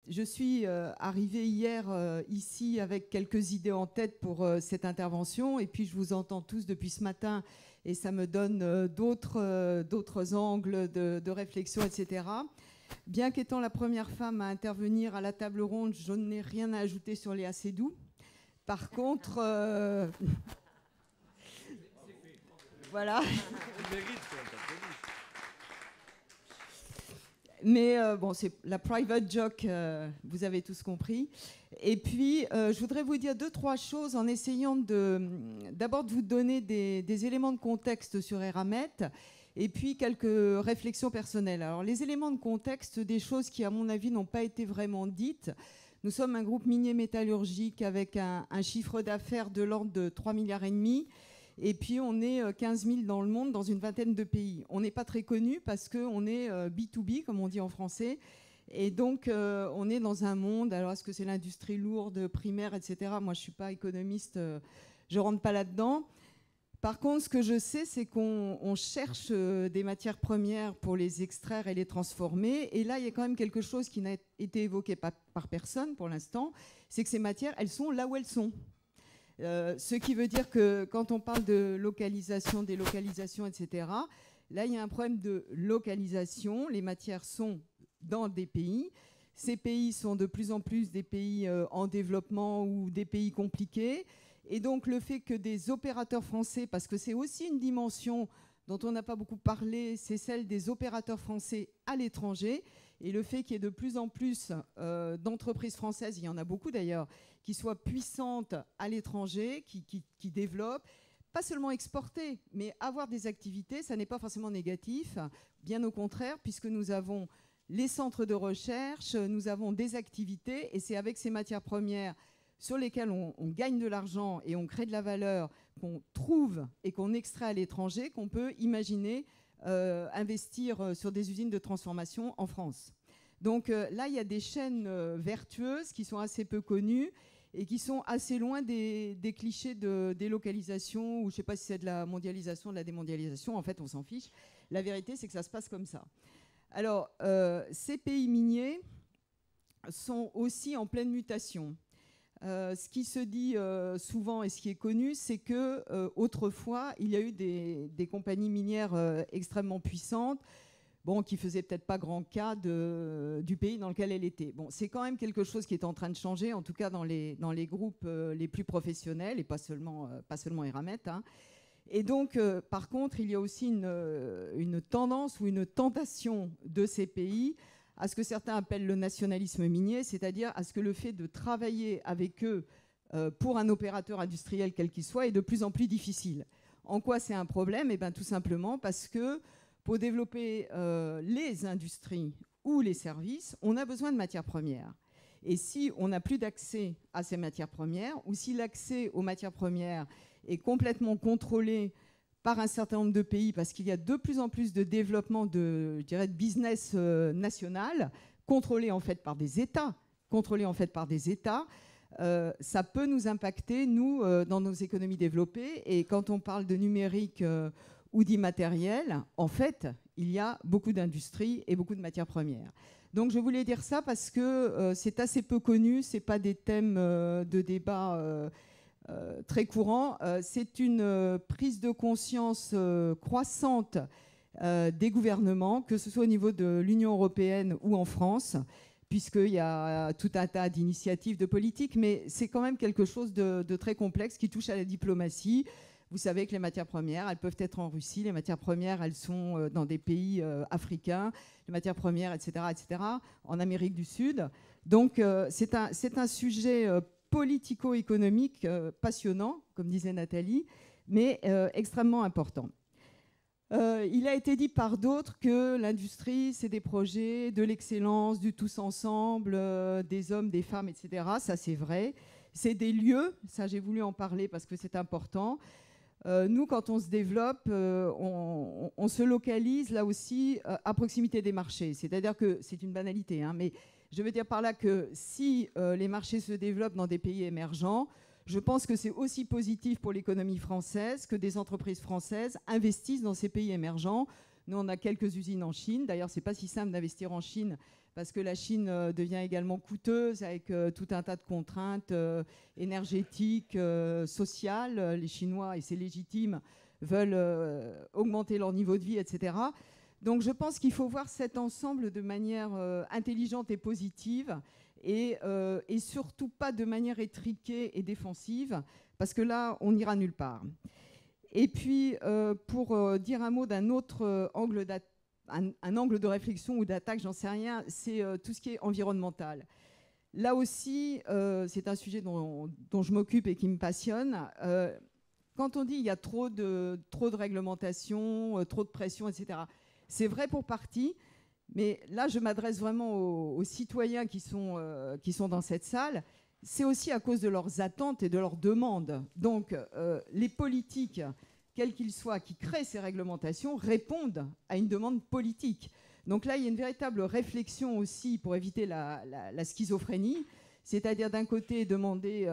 Je suis arrivée hier ici avec quelques idées en tête pour cette intervention, et puis je vous entends tous depuis ce matin et ça me donne d'autres angles de réflexion, etc. Bien qu'étant la première femme à intervenir à la table ronde, je n'ai rien à ajouter sur les Acédou. Par contre, voilà. Mais bon, c'est la private joke, vous avez tous compris. Et puis, je voudrais vous dire 2-3 choses en essayant d'abord de vous donner des éléments de contexte sur Eramet, et puis quelques réflexions personnelles. Alors, les éléments de contexte, des choses qui, à mon avis, n'ont pas été vraiment dites. Nous sommes un groupe minier métallurgique avec un chiffre d'affaires de l'ordre de 3,5 milliards. Et puis, on est 15 000 dans le monde, dans une vingtaine de pays. On n'est pas très connu parce qu'on est B2B, comme on dit en français. Et donc, on est dans un monde, alors est-ce que c'est l'industrie lourde, primaire, etc. Moi, je ne suis pas économiste, je ne rentre pas là-dedans. Par contre, ce que je sais, c'est qu'on cherche des matières premières pour les extraire et les transformer. Et là, il y a quand même quelque chose qui n'a été évoqué par personne pour l'instant, c'est que ces matières, elles sont là où elles sont. Ce qui veut dire que quand on parle de localisation, délocalisation, etc., là, il y a un problème de localisation. Les matières sont dans des pays. Ces pays sont de plus en plus des pays en développement ou des pays compliqués. Et donc, le fait que des opérateurs français, parce que c'est aussi une dimension dont on n'a pas beaucoup parlé, c'est celle des opérateurs français à l'étranger. Et le fait qu'il y ait de plus en plus d'entreprises françaises, il y en a beaucoup d'ailleurs, qui soient puissantes à l'étranger, qui développent, pas seulement exporter, mais avoir des activités, ça n'est pas forcément négatif, bien au contraire, puisque nous avons les centres de recherche, nous avons des activités, et c'est avec ces matières premières sur lesquelles on gagne de l'argent et on crée de la valeur, qu'on trouve et qu'on extrait à l'étranger, qu'on peut imaginer investir sur des usines de transformation en France. Donc là, il y a des chaînes vertueuses qui sont assez peu connues et qui sont assez loin des clichés de délocalisation, ou je ne sais pas si c'est de la mondialisation, de la démondialisation. En fait, on s'en fiche. La vérité, c'est que ça se passe comme ça. Alors, ces pays miniers sont aussi en pleine mutation. Ce qui se dit souvent et ce qui est connu, c'est que autrefois, il y a eu des compagnies minières extrêmement puissantes, bon, qui ne faisaient peut-être pas grand cas du pays dans lequel elle était. Bon, c'est quand même quelque chose qui est en train de changer, en tout cas dans les groupes les plus professionnels, et pas seulement Eramet. Hein. Et donc, par contre, il y a aussi une tendance ou une tentation de ces pays à ce que certains appellent le nationalisme minier, c'est-à-dire à ce que le fait de travailler avec eux pour un opérateur industriel quel qu'il soit est de plus en plus difficile. En quoi c'est un problème ? Eh bien, tout simplement parce que pour développer les industries ou les services, on a besoin de matières premières. Et si on n'a plus d'accès à ces matières premières, ou si l'accès aux matières premières est complètement contrôlé par un certain nombre de pays, parce qu'il y a de plus en plus de développement de, je dirais, de business national, contrôlé en fait par des États, ça peut nous impacter, nous, dans nos économies développées. Et quand on parle de numérique ou d'immatériel, en fait, il y a beaucoup d'industries et beaucoup de matières premières. Donc je voulais dire ça parce que c'est assez peu connu, ce n'est pas des thèmes de débat très courants. C'est une prise de conscience croissante des gouvernements, que ce soit au niveau de l'Union européenne ou en France, puisqu'il y a tout un tas d'initiatives de politique, mais c'est quand même quelque chose de très complexe qui touche à la diplomatie. Vous savez que les matières premières, elles peuvent être en Russie, les matières premières, elles sont dans des pays africains, les matières premières, etc., en Amérique du Sud. Donc c'est un sujet politico-économique passionnant, comme disait Nathalie, mais extrêmement important. Il a été dit par d'autres que l'industrie, c'est des projets, de l'excellence, du tous ensemble, des hommes, des femmes, etc. Ça, c'est vrai. C'est des lieux, ça j'ai voulu en parler parce que c'est important. Nous, quand on se développe, on se localise là aussi à proximité des marchés. C'est-à-dire que c'est une banalité, hein, mais je veux dire par là que si les marchés se développent dans des pays émergents, je pense que c'est aussi positif pour l'économie française que des entreprises françaises investissent dans ces pays émergents. Nous, on a quelques usines en Chine. D'ailleurs, ce n'est pas si simple d'investir en Chine parce que la Chine devient également coûteuse avec tout un tas de contraintes énergétiques, sociales. Les Chinois, et c'est légitime, veulent augmenter leur niveau de vie, etc. Donc je pense qu'il faut voir cet ensemble de manière intelligente et positive et surtout pas de manière étriquée et défensive, parce que là, on n'ira nulle part. Et puis, pour dire un mot d'un autre angle un angle de réflexion ou d'attaque, j'en sais rien, c'est tout ce qui est environnemental. Là aussi, c'est un sujet dont je m'occupe et qui me passionne. Quand on dit qu'il y a trop de réglementation, trop de pression, etc., c'est vrai pour partie, mais là, je m'adresse vraiment aux citoyens qui sont dans cette salle. C'est aussi à cause de leurs attentes et de leurs demandes. Donc, les politiques, quels qu'ils soient, qui créent ces réglementations, répondent à une demande politique. Donc là, il y a une véritable réflexion aussi pour éviter la schizophrénie, c'est-à-dire d'un côté demander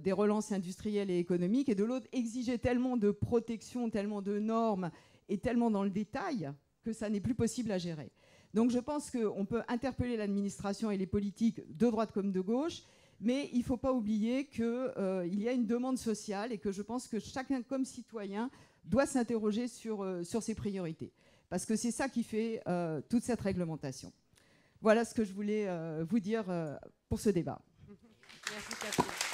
des relances industrielles et économiques, et de l'autre exiger tellement de protection, tellement de normes et tellement dans le détail que ça n'est plus possible à gérer. Donc je pense qu'on peut interpeller l'administration et les politiques de droite comme de gauche, mais il ne faut pas oublier qu'il y a une demande sociale et que je pense que chacun, comme citoyen, doit s'interroger sur ses priorités. Parce que c'est ça qui fait toute cette réglementation. Voilà ce que je voulais vous dire pour ce débat. Merci Catherine.